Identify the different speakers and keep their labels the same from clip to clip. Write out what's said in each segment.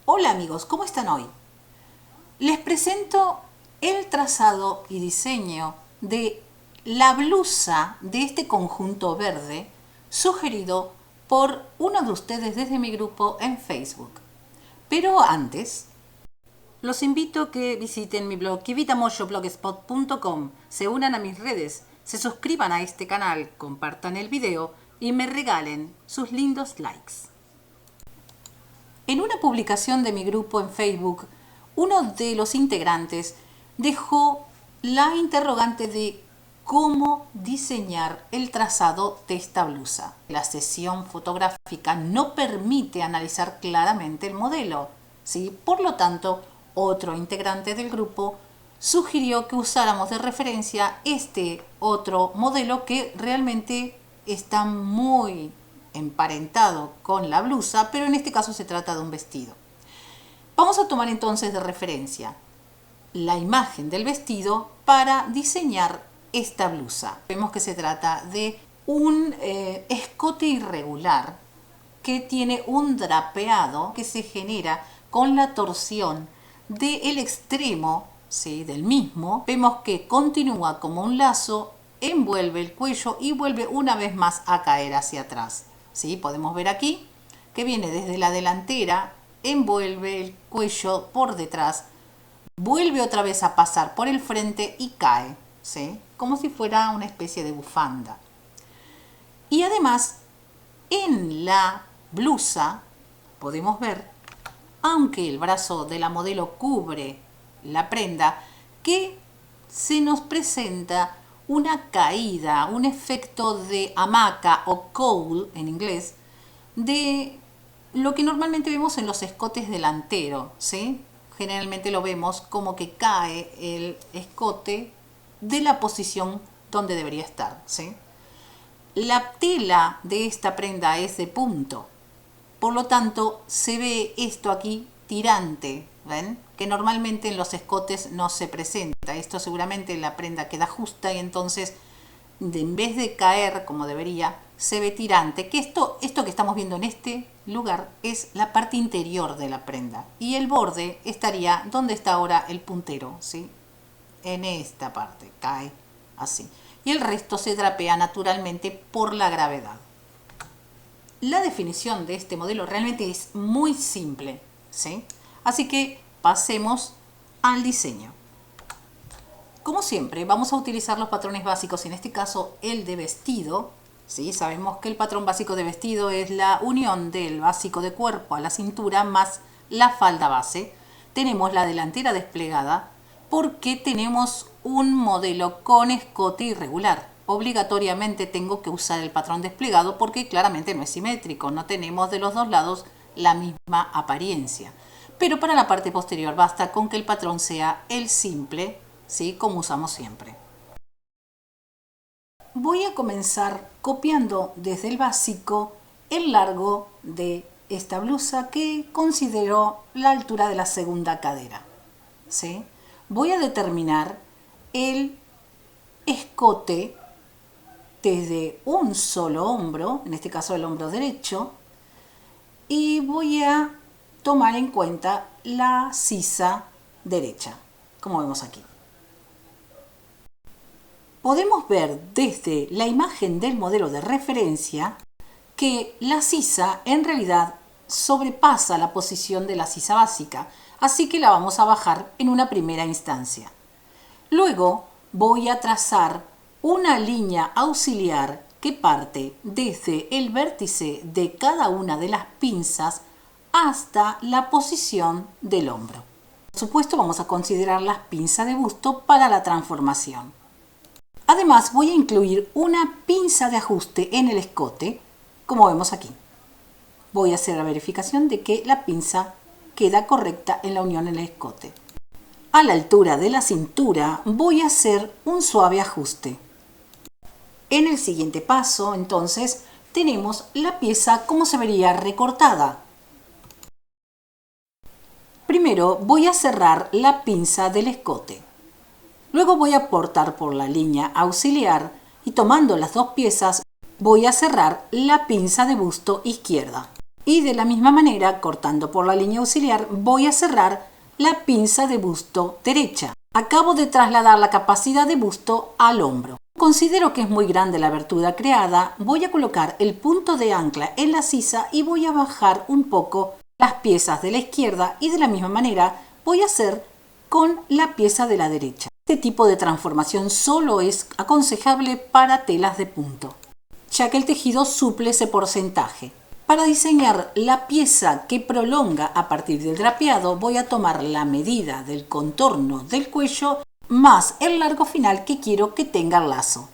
Speaker 1: Hola amigos, ¿cómo están hoy? Les presento el trazado y diseño de la blusa de este conjunto verde sugerido por uno de ustedes desde mi grupo en Facebook. Pero antes, los invito a que visiten mi blog kivitamoyoblogspot.com, se unan a mis redes, se suscriban a este canal, compartan el video y me regalen sus lindos likes. En una publicación de mi grupo en Facebook, uno de los integrantes dejó la interrogante de cómo diseñar el trazado de esta blusa. La sesión fotográfica no permite analizar claramente el modelo, ¿sí? Por lo tanto, otro integrante del grupo sugirió que usáramos de referencia este otro modelo que realmente está muy emparentado con la blusa, pero en este caso se trata de un vestido. Vamos a tomar entonces de referencia la imagen del vestido para diseñar esta blusa. Vemos que se trata de un escote irregular que tiene un drapeado que se genera con la torsión del extremo, ¿sí?, del mismo. Vemos que continúa como un lazo, envuelve el cuello y vuelve una vez más a caer hacia atrás. ¿Sí? Podemos ver aquí que viene desde la delantera, envuelve el cuello por detrás, vuelve otra vez a pasar por el frente y cae, ¿sí?, como si fuera una especie de bufanda. Y además, en la blusa podemos ver, aunque el brazo de la modelo cubre la prenda, que se nos presenta una caída, un efecto de hamaca o cowl en inglés, de lo que normalmente vemos en los escotes delanteros, ¿sí? Generalmente lo vemos como que cae el escote de la posición donde debería estar, ¿sí? La tela de esta prenda es de punto, por lo tanto se ve esto aquí tirante, ¿ven? Que normalmente en los escotes no se presenta. Esto seguramente la prenda queda justa y entonces en vez de caer como debería, se ve tirante. Que esto que estamos viendo en este lugar es la parte interior de la prenda y el borde estaría donde está ahora el puntero, ¿sí? En esta parte cae así y el resto se drapea naturalmente por la gravedad. La definición de este modelo realmente es muy simple, ¿sí? Así que pasemos al diseño. Como siempre, vamos a utilizar los patrones básicos, en este caso el de vestido, ¿sí? Sabemos que el patrón básico de vestido es la unión del básico de cuerpo a la cintura más la falda base. Tenemos la delantera desplegada porque tenemos un modelo con escote irregular. Obligatoriamente tengo que usar el patrón desplegado porque claramente no es simétrico, no tenemos de los dos lados la misma apariencia. Pero para la parte posterior basta con que el patrón sea el simple, ¿sí?, como usamos siempre. Voy a comenzar copiando desde el básico el largo de esta blusa que considero la altura de la segunda cadera, ¿sí? Voy a determinar el escote desde un solo hombro, en este caso el hombro derecho, y voy a tomar en cuenta la sisa derecha, como vemos aquí. Podemos ver desde la imagen del modelo de referencia que la sisa en realidad sobrepasa la posición de la sisa básica, así que la vamos a bajar en una primera instancia. Luego voy a trazar una línea auxiliar que parte desde el vértice de cada una de las pinzas hasta la posición del hombro. Por supuesto, vamos a considerar las pinzas de busto para la transformación. Además, voy a incluir una pinza de ajuste en el escote, como vemos aquí. Voy a hacer la verificación de que la pinza queda correcta en la unión en el escote. A la altura de la cintura voy a hacer un suave ajuste. En el siguiente paso, entonces, tenemos la pieza como se vería recortada. Primero voy a cerrar la pinza del escote. Luego voy a cortar por la línea auxiliar y tomando las dos piezas voy a cerrar la pinza de busto izquierda. Y de la misma manera, cortando por la línea auxiliar, voy a cerrar la pinza de busto derecha. Acabo de trasladar la capacidad de busto al hombro. Considero que es muy grande la abertura creada, voy a colocar el punto de ancla en la sisa y voy a bajar un poco las piezas de la izquierda y de la misma manera voy a hacer con la pieza de la derecha. Este tipo de transformación solo es aconsejable para telas de punto, ya que el tejido suple ese porcentaje. Para diseñar la pieza que prolonga a partir del drapeado, voy a tomar la medida del contorno del cuello más el largo final que quiero que tenga el lazo.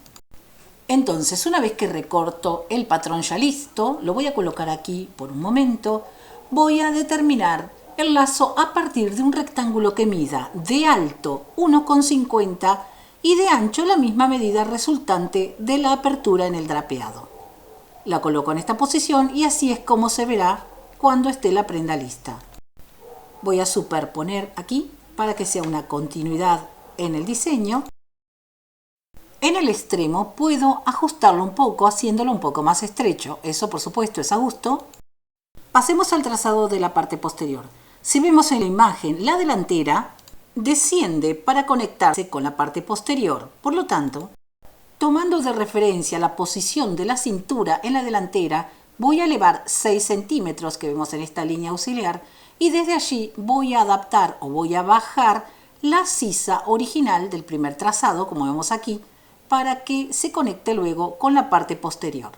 Speaker 1: Entonces, una vez que recorto el patrón ya listo, lo voy a colocar aquí por un momento, voy a determinar el lazo a partir de un rectángulo que mida de alto 1,50 y de ancho la misma medida resultante de la apertura en el drapeado. La coloco en esta posición y así es como se verá cuando esté la prenda lista. Voy a superponer aquí para que sea una continuidad en el diseño. En el extremo puedo ajustarlo un poco haciéndolo un poco más estrecho. Eso por supuesto es a gusto. Pasemos al trazado de la parte posterior. Si vemos en la imagen, la delantera desciende para conectarse con la parte posterior. Por lo tanto, tomando de referencia la posición de la cintura en la delantera, voy a elevar 6 centímetros que vemos en esta línea auxiliar y desde allí voy a adaptar o voy a bajar la sisa original del primer trazado, como vemos aquí, para que se conecte luego con la parte posterior.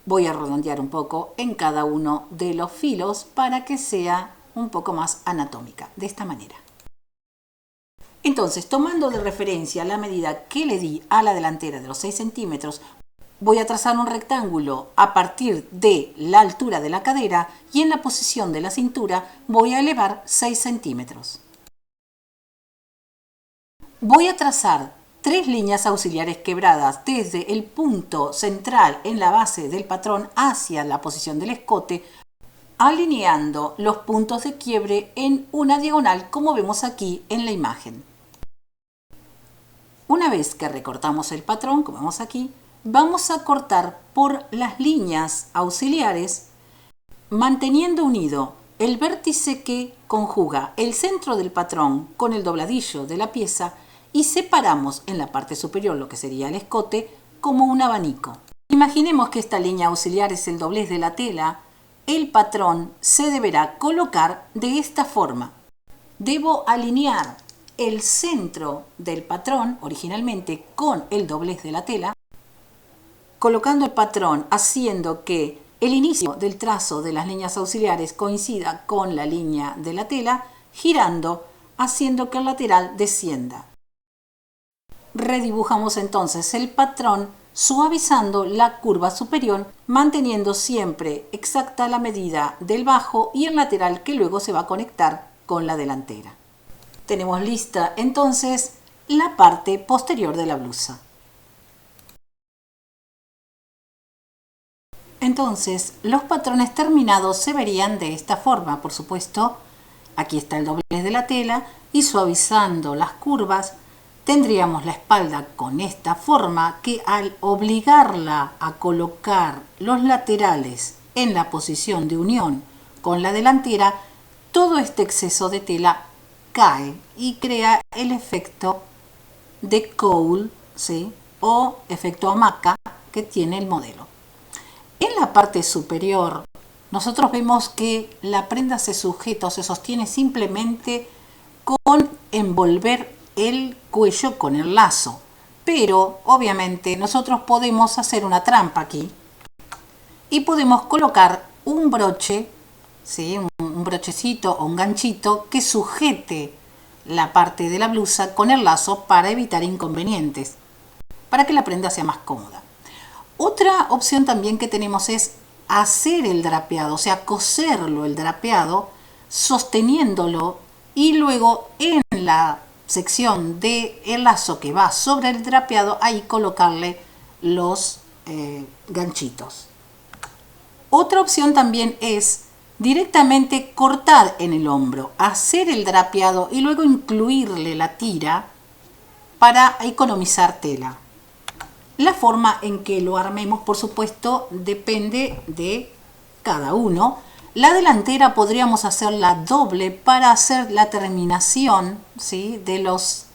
Speaker 1: Voy a redondear un poco en cada uno de los filos para que sea un poco más anatómica, de esta manera. Entonces, tomando de referencia la medida que le di a la delantera de los 6 centímetros, voy a trazar un rectángulo a partir de la altura de la cadera y en la posición de la cintura voy a elevar 6 centímetros. Voy a trazar 3 líneas auxiliares quebradas desde el punto central en la base del patrón hacia la posición del escote, alineando los puntos de quiebre en una diagonal como vemos aquí en la imagen. Una vez que recortamos el patrón, como vemos aquí, vamos a cortar por las líneas auxiliares manteniendo unido el vértice que conjuga el centro del patrón con el dobladillo de la pieza y separamos en la parte superior lo que sería el escote como un abanico. Imaginemos que esta línea auxiliar es el doblez de la tela. El patrón se deberá colocar de esta forma. Debo alinear el centro del patrón originalmente con el doblez de la tela, colocando el patrón haciendo que el inicio del trazo de las líneas auxiliares coincida con la línea de la tela, girando haciendo que el lateral descienda. Redibujamos entonces el patrón suavizando la curva superior, manteniendo siempre exacta la medida del bajo y el lateral que luego se va a conectar con la delantera. Tenemos lista entonces la parte posterior de la blusa. Entonces, los patrones terminados se verían de esta forma. Por supuesto, aquí está el doblez de la tela y suavizando las curvas tendríamos la espalda con esta forma que al obligarla a colocar los laterales en la posición de unión con la delantera, todo este exceso de tela cae y crea el efecto de cowl, ¿sí? O efecto hamaca que tiene el modelo. En la parte superior nosotros vemos que la prenda se sujeta o se sostiene simplemente con envolver el cuello con el lazo, pero obviamente nosotros podemos hacer una trampa aquí y podemos colocar un broche, ¿sí? un brochecito o un ganchito que sujete la parte de la blusa con el lazo para evitar inconvenientes, para que la prenda sea más cómoda. Otra opción también que tenemos es hacer el drapeado, o sea, coserlo el drapeado, sosteniéndolo y luego en la sección del lazo que va sobre el drapeado, ahí colocarle los ganchitos. Otra opción también es directamente cortar en el hombro, hacer el drapeado y luego incluirle la tira para economizar tela. La forma en que lo armemos, por supuesto, depende de cada uno. La delantera podríamos hacerla doble para hacer la terminación, ¿sí?, de las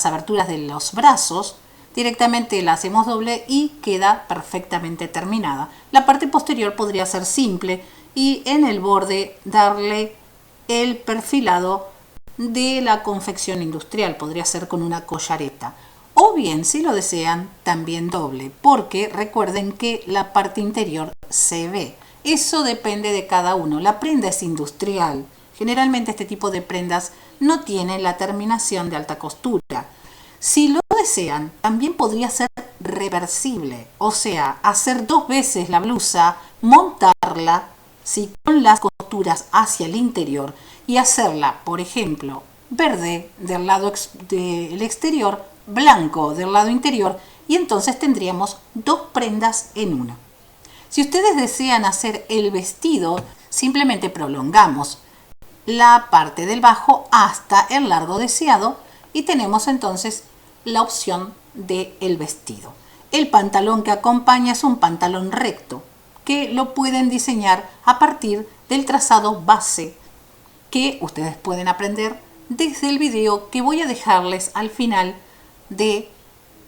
Speaker 1: aberturas de los brazos. Directamente la hacemos doble y queda perfectamente terminada. La parte posterior podría ser simple y en el borde darle el perfilado de la confección industrial. Podría ser con una collareta. O bien, si lo desean, también doble, porque recuerden que la parte interior se ve. Eso depende de cada uno. La prenda es industrial. Generalmente este tipo de prendas no tienen la terminación de alta costura. Si lo desean, también podría ser reversible, o sea, hacer 2 veces la blusa, montarla, ¿sí?, con las costuras hacia el interior y hacerla, por ejemplo, verde del lado del exterior, blanco del lado interior, y entonces tendríamos 2 prendas en una. Si ustedes desean hacer el vestido, simplemente prolongamos la parte del bajo hasta el largo deseado y tenemos entonces la opción del vestido. El pantalón que acompaña es un pantalón recto, que lo pueden diseñar a partir del trazado base que ustedes pueden aprender desde el video que voy a dejarles al final de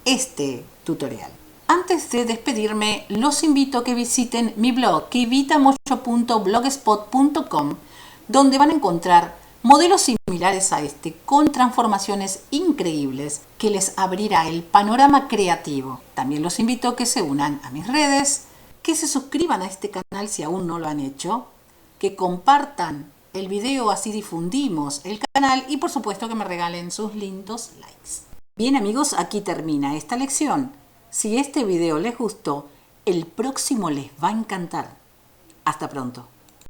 Speaker 1: este tutorial. Antes de despedirme, los invito a que visiten mi blog kevitamocho.blogspot.com, donde van a encontrar modelos similares a este con transformaciones increíbles que les abrirá el panorama creativo. También los invito a que se unan a mis redes, que se suscriban a este canal si aún no lo han hecho, que compartan el video, así difundimos el canal, y por supuesto que me regalen sus lindos likes. Bien amigos, aquí termina esta lección. Si este video les gustó, el próximo les va a encantar. Hasta pronto.